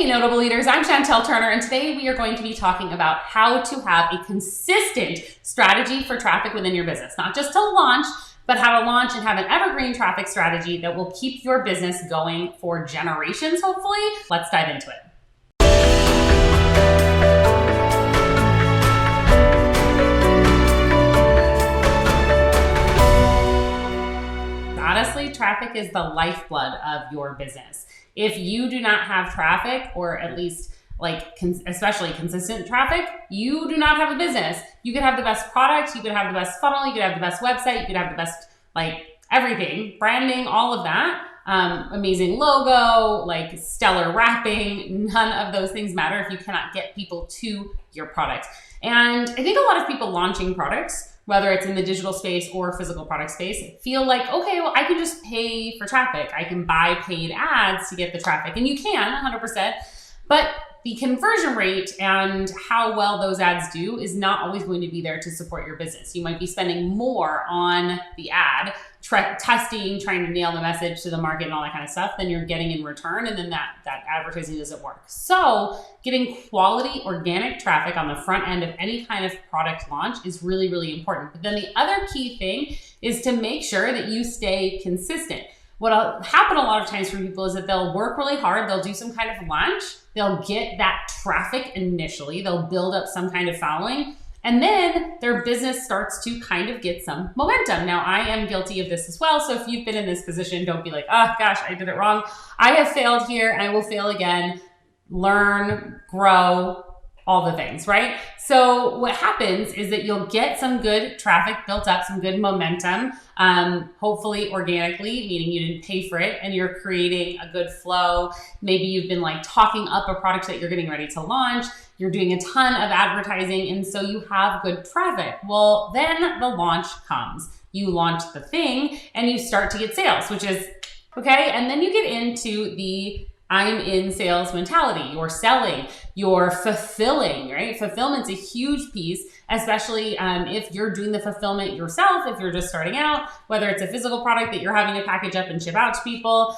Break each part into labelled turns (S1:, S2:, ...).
S1: Hey, notable leaders, I'm Chantelle Turner, and today we are going to be talking about how to have a consistent strategy for traffic within your business. Not just to launch, but how to launch and have an evergreen traffic strategy that will keep your business going for generations, hopefully. Let's dive into it. Honestly, traffic is the lifeblood of your business. If you do not have traffic, or at least especially consistent traffic, you do not have a business. You could have the best product, you could have the best funnel, you could have the best website, you could have the best everything, branding, all of that. Amazing logo, stellar wrapping. None of those things matter if you cannot get people to your product. And I think a lot of people launching products, whether it's in the digital space or physical product space, feel like, okay, well, I can just pay for traffic. I can buy paid ads to get the traffic. And you can 100%, but the conversion rate and how well those ads do is not always going to be there to support your business. You might be spending more on the ad, testing, trying to nail the message to the market and all that kind of stuff than you're getting in return. And then that advertising doesn't work. So getting quality organic traffic on the front end of any kind of product launch is really, really important. But then the other key thing is to make sure that you stay consistent. What'll happen a lot of times for people is that they'll work really hard, they'll do some kind of launch, they'll get that traffic initially, they'll build up some kind of following, and then their business starts to kind of get some momentum. Now, I am guilty of this as well, so if you've been in this position, don't be like, oh gosh, I did it wrong. I have failed here, and I will fail again. Learn, grow, all the things, right? So what happens is that you'll get some good traffic built up, some good momentum, hopefully organically, meaning you didn't pay for it and you're creating a good flow. Maybe you've been talking up a product that you're getting ready to launch. You're doing a ton of advertising, and so you have good traffic. Well, then the launch comes. You launch the thing and you start to get sales, which is okay. And then you get into the I'm in sales mentality. You're selling, you're fulfilling, right? Fulfillment's a huge piece, especially if you're doing the fulfillment yourself, if you're just starting out, whether it's a physical product that you're having to package up and ship out to people,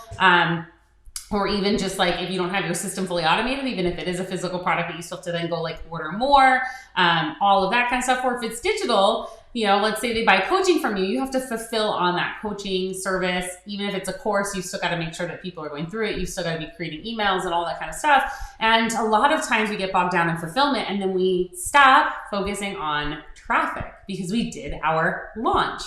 S1: or even just if you don't have your system fully automated, even if it is a physical product that you still have to then go order more, all of that kind of stuff. Or if it's digital, let's say they buy coaching from you, you have to fulfill on that coaching service. Even if it's a course, you still got to make sure that people are going through it. You still got to be creating emails and all that kind of stuff. And a lot of times we get bogged down in fulfillment and then we stop focusing on traffic because we did our launch.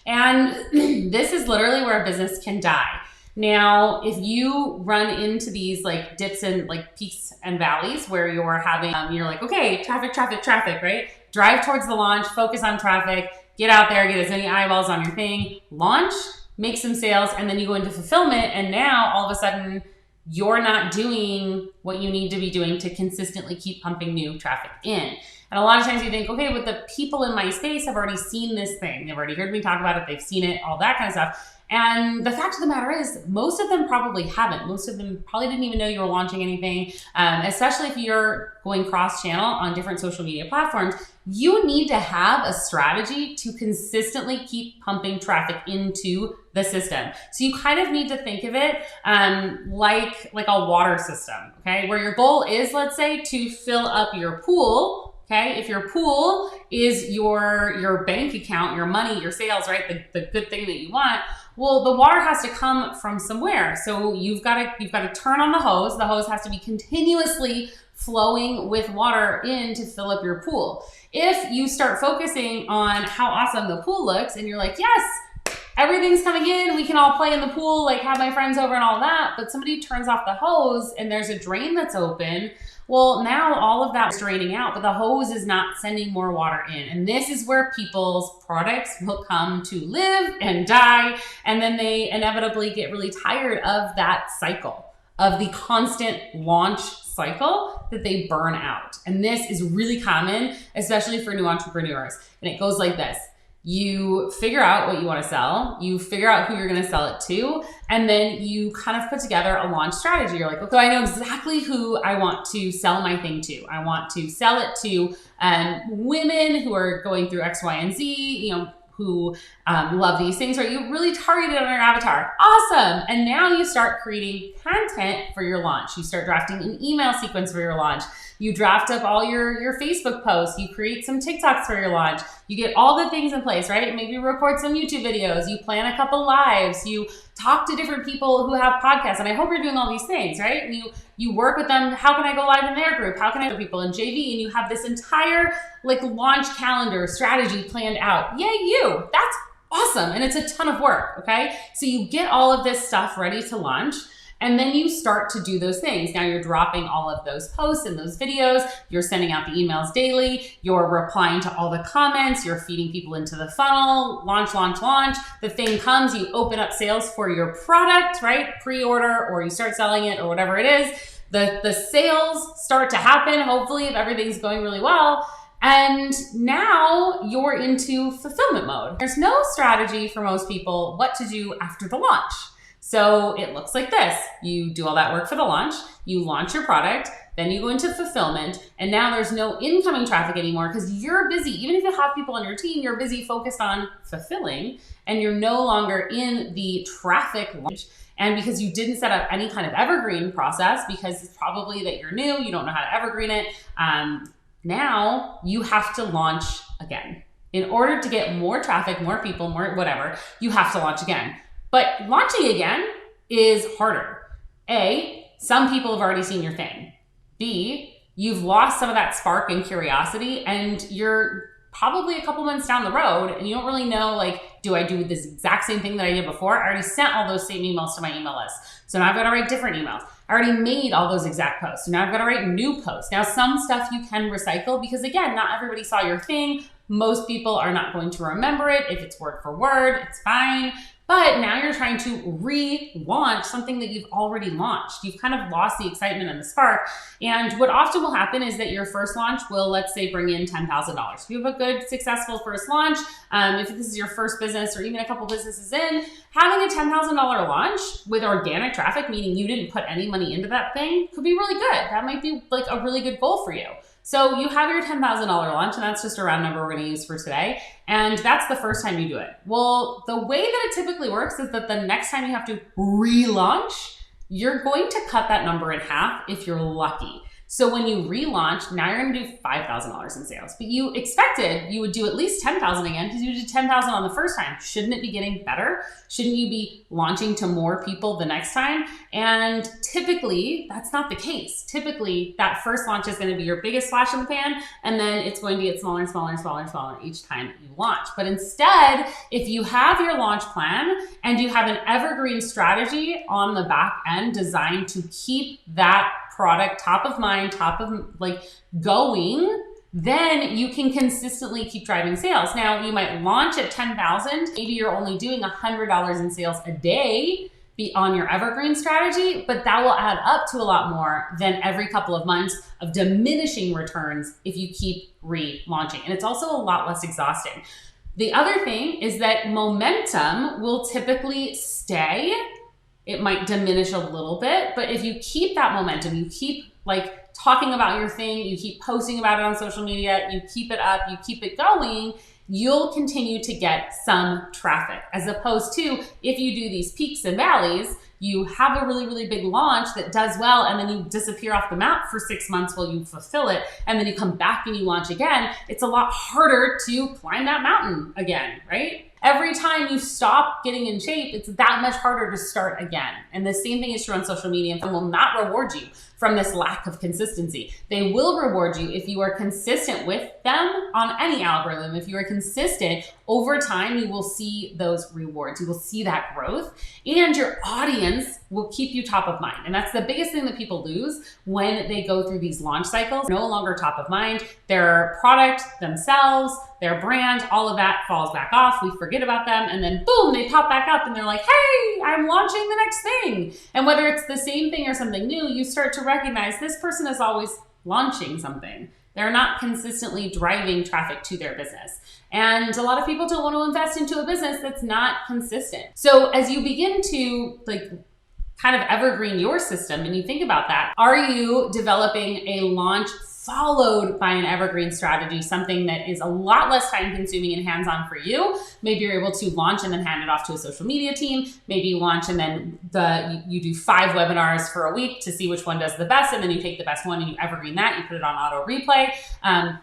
S1: And this is literally where a business can die. Now, if you run into these dips and peaks and valleys where you're having, you're okay, traffic, right? Drive towards the launch, focus on traffic, get out there, get as many eyeballs on your thing, launch, make some sales, and then you go into fulfillment. And now all of a sudden you're not doing what you need to be doing to consistently keep pumping new traffic in. And a lot of times you think, okay, but the people in my space have already seen this thing. They've already heard me talk about it. They've seen it, all that kind of stuff. And the fact of the matter is, most of them probably haven't. Most of them probably didn't even know you were launching anything, especially if you're going cross-channel on different social media platforms. You need to have a strategy to consistently keep pumping traffic into the system. So you kind of need to think of it like a water system, okay? Where your goal is, let's say, to fill up your pool. Okay, if your pool is your bank account, your money, your sales, right? The good thing that you want. Well, the water has to come from somewhere. So you've got to turn on the hose. The hose has to be continuously flowing with water in to fill up your pool. If you start focusing on how awesome the pool looks and you're yes, everything's coming in, we can all play in the pool, have my friends over and all that, but somebody turns off the hose and there's a drain that's open, well, now all of that's draining out, but the hose is not sending more water in. And this is where people's products will come to live and die. And then they inevitably get really tired of that cycle, of the constant launch cycle that they burn out. And this is really common, especially for new entrepreneurs. And it goes like this. You figure out what you want to sell, you figure out who you're going to sell it to, and then you kind of put together a launch strategy. You're okay, I know exactly who I want to sell my thing to. I want to sell it to women who are going through X, Y, and Z, who love these things, right? You really targeted on your avatar. Awesome. And now you start creating content for your launch. You start drafting an email sequence for your launch. You draft up all your Facebook posts. You create some TikToks for your launch. You get all the things in place, right? Maybe record some YouTube videos. You plan a couple lives. You talk to different people who have podcasts. And I hope you're doing all these things, right? And you work with them. How can I go live in their group? How can I get people in JV? And you have this entire like launch calendar strategy planned out. Yay, you. That's awesome. And it's a ton of work, okay? So you get all of this stuff ready to launch. And then you start to do those things. Now you're dropping all of those posts and those videos. You're sending out the emails daily. You're replying to all the comments. You're feeding people into the funnel. Launch, launch, launch. The thing comes, you open up sales for your product, right? Pre-order, or you start selling it, or whatever it is. The sales start to happen, hopefully, if everything's going really well. And now you're into fulfillment mode. There's no strategy for most people what to do after the launch. So it looks like this. You do all that work for the launch, you launch your product, then you go into fulfillment, and now there's no incoming traffic anymore because you're busy. Even if you have people on your team, you're busy focused on fulfilling, and you're no longer in the traffic launch. And because you didn't set up any kind of evergreen process, because it's probably that you're new, you don't know how to evergreen it, now you have to launch again. In order to get more traffic, more people, more whatever, you have to launch again. But launching again is harder. A, some people have already seen your thing. B, you've lost some of that spark and curiosity, and you're probably a couple months down the road and you don't really know, like, do I do this exact same thing that I did before? I already sent all those same emails to my email list. So now I've got to write different emails. I already made all those exact posts. So now I've got to write new posts. Now some stuff you can recycle because, again, not everybody saw your thing. Most people are not going to remember it. If it's word for word, it's fine. But now you're trying to relaunch something that you've already launched. You've kind of lost the excitement and the spark. And what often will happen is that your first launch will, let's say, bring in $10,000. If you have a good, successful first launch, if this is your first business or even a couple businesses in, having a $10,000 launch with organic traffic, meaning you didn't put any money into that thing, could be really good. That might be like a really good goal for you. So you have your $10,000 launch, and that's just a round number we're going to use for today. And that's the first time you do it. Well, the way that it typically works is that the next time you have to relaunch, you're going to cut that number in half if you're lucky. So when you relaunch, now you're going to do $5,000 in sales, but you expected you would do at least $10,000 again because you did $10,000 on the first time. Shouldn't it be getting better? Shouldn't you be launching to more people the next time? And typically that's not the case. Typically that first launch is going to be your biggest flash in the pan, and then it's going to get smaller and smaller and smaller and smaller each time you launch. But instead, if you have your launch plan and you have an evergreen strategy on the back end designed to keep that product top of mind, going, then you can consistently keep driving sales. Now you might launch at 10,000. Maybe you're only doing $100 in sales a day on your evergreen strategy, but that will add up to a lot more than every couple of months of diminishing returns if you keep relaunching. And it's also a lot less exhausting. The other thing is that momentum will typically stay. It might diminish a little bit, but if you keep that momentum, you keep like talking about your thing, you keep posting about it on social media, you keep it up, you keep it going, you'll continue to get some traffic. As opposed to if you do these peaks and valleys, you have a really, really big launch that does well, and then you disappear off the map for 6 months while you fulfill it, and then you come back and you launch again. It's a lot harder to climb that mountain again, right? Every time you stop getting in shape, it's that much harder to start again. And the same thing is true on social media, and will not reward you from this lack of consistency. They will reward you if you are consistent with them on any algorithm. If you are consistent over time, you will see those rewards. You will see that growth, and your audience will keep you top of mind. And that's the biggest thing that people lose when they go through these launch cycles. No longer top of mind. Their product, themselves, their brand, all of that falls back off. We forget about them, and then boom, they pop back up and they're like, hey, I'm launching the next thing. And whether it's the same thing or something new, you start to recognize this person is always launching something. They're not consistently driving traffic to their business. And a lot of people don't want to invest into a business that's not consistent. So as you begin to kind of evergreen your system and you think about that, are you developing a launch followed by an evergreen strategy, something that is a lot less time consuming and hands-on for you. Maybe you're able to launch and then hand it off to a social media team. Maybe you launch and then you do 5 webinars for a week to see which one does the best, and then you take the best one and you evergreen that, you put it on auto replay.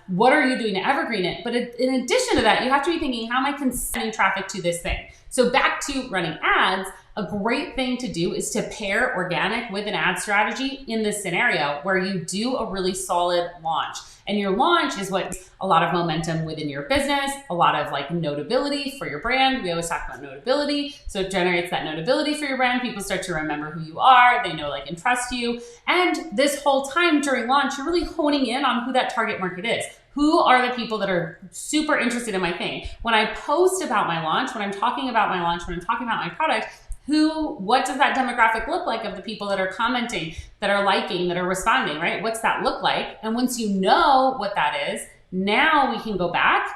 S1: What are you doing to evergreen it? But in addition to that, you have to be thinking, how am I sending traffic to this thing? So back to running ads, a great thing to do is to pair organic with an ad strategy in this scenario where you do a really solid launch. And your launch is what a lot of momentum within your business, a lot of like notability for your brand. We always talk about notability. So it generates that notability for your brand. People start to remember who you are. They know, like, and trust you. And this whole time during launch, you're really honing in on who that target market is. Who are the people that are super interested in my thing? When I post about my launch, when I'm talking about my launch, when I'm talking about my product, what does that demographic look like of the people that are commenting, that are liking, that are responding, right? What's that look like? And once you know what that is, now we can go back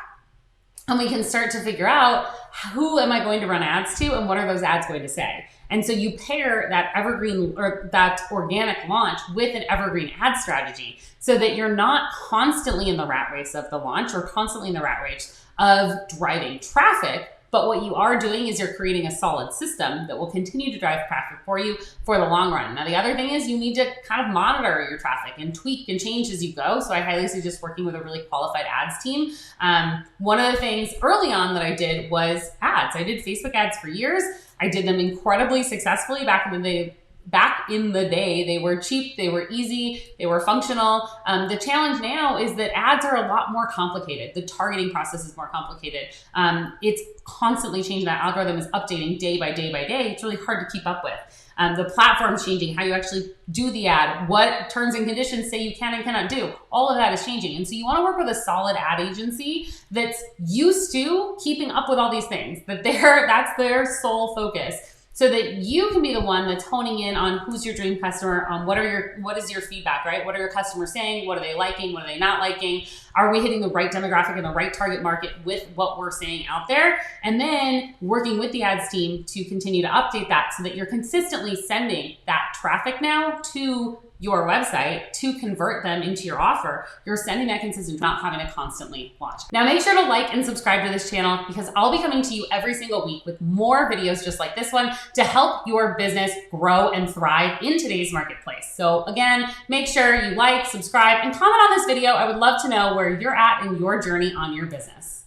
S1: and we can start to figure out, who am I going to run ads to and what are those ads going to say? And so you pair that evergreen or that organic launch with an evergreen ad strategy so that you're not constantly in the rat race of the launch or constantly in the rat race of driving traffic. But what you are doing is you're creating a solid system that will continue to drive traffic for you for the long run. Now, the other thing is you need to kind of monitor your traffic and tweak and change as you go. So I highly suggest working with a really qualified ads team. One of the things early on that I did was ads. I did Facebook ads for years. I did them incredibly successfully back in the day. They were cheap, they were easy, they were functional. The challenge now is that ads are a lot more complicated. The targeting process is more complicated. It's constantly changing. That algorithm is updating day by day by day. It's really hard to keep up with. The platform's changing, how you actually do the ad, what terms and conditions say you can and cannot do. All of that is changing. And so you want to work with a solid ad agency that's used to keeping up with all these things, that's their sole focus, so that you can be the one that's honing in on who's your dream customer, on what is your feedback, right? What are your customers saying? What are they liking? What are they not liking? Are we hitting the right demographic and the right target market with what we're saying out there? And then working with the ads team to continue to update that so that you're consistently sending that traffic now to your website to convert them into your offer. You're sending that consistent, not having to constantly launch. Now make sure to like and subscribe to this channel because I'll be coming to you every single week with more videos just like this one to help your business grow and thrive in today's marketplace. So again, make sure you like, subscribe, and comment on this video. I would love to know where you're at in your journey on your business.